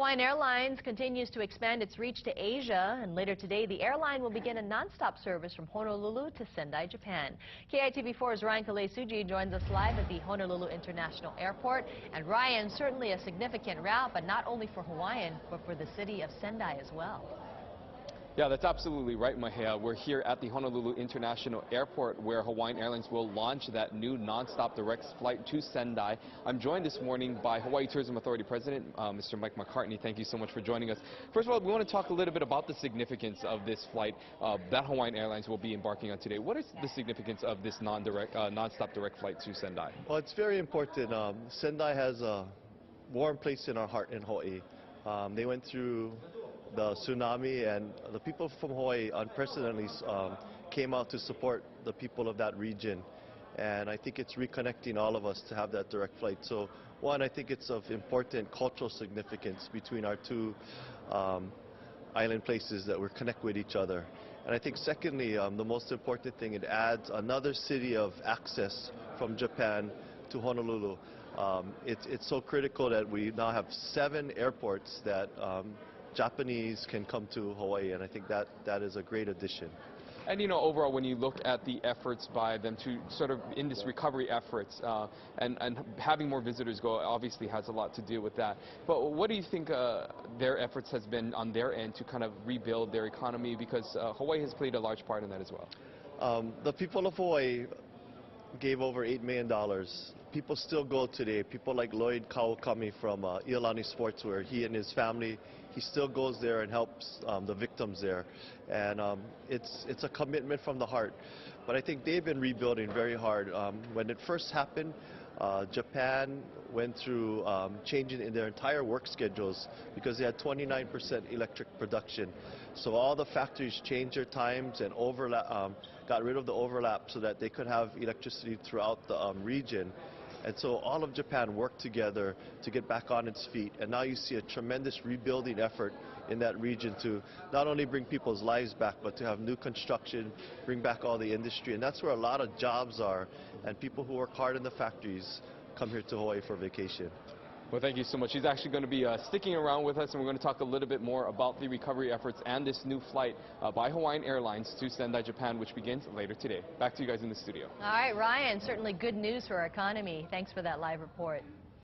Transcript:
Hawaiian Airlines continues to expand its reach to Asia, and later today the airline will begin a non-stop service from Honolulu to Sendai, Japan. KITV4's Ryan Kalei-Suji joins us live at the Honolulu International Airport. And Ryan, certainly a significant route, but not only for Hawaiian, but for the city of Sendai as well. Yeah, that's absolutely right, Mahia. We're here at the Honolulu International Airport where Hawaiian Airlines will launch that new non-stop direct flight to Sendai. I'm joined this morning by Hawaii Tourism Authority President, Mr. Mike McCartney. Thank you so much for joining us. First of all, we want to talk a little bit about the significance of this flight that Hawaiian Airlines will be embarking on today. What is the significance of this non-stop direct flight to Sendai? Well, it's very important. Sendai has a warm place in our heart in Hawaii. They went through the tsunami, and the people from Hawaii unprecedentedly came out to support the people of that region. And I think it's reconnecting all of us to have that direct flight. So one, I think it's of important cultural significance between our two island places that we connect with each other. And I think secondly, the most important thing, it adds another city of access from Japan to Honolulu. It's so critical that we now have 7 airports that Japanese can come to Hawaii, and I think that is a great addition. And, you know, overall, when you look at the efforts by them to sort of in this recovery efforts and having more visitors go obviously has a lot to do with that. But what do you think their efforts has been on their end to kind of rebuild their economy? Because Hawaii has played a large part in that as well. The people of Hawaii gave over $8 million. People still go today. People like Lloyd Kawakami from Iolani Sportswear, he and his family, he still goes there and helps the victims there. And it's a commitment from the heart. But I think they've been rebuilding very hard. When it first happened, Japan went through changing in their entire work schedules because they had 29% electric production. So all the factories changed their times and got rid of the overlap so that they could have electricity throughout the region. And so all of Japan worked together to get back on its feet. And now you see a tremendous rebuilding effort in that region to not only bring people's lives back, but to have new construction, bring back all the industry. And that's where a lot of jobs are. And people who work hard in the factories come here to Hawaii for vacation. Well, thank you so much. He's actually going to be sticking around with us, and we're going to talk a little bit more about the recovery efforts and this new flight by Hawaiian Airlines to Sendai, Japan, which begins later today. Back to you guys in the studio. All right, Ryan, certainly good news for our economy. Thanks for that live report.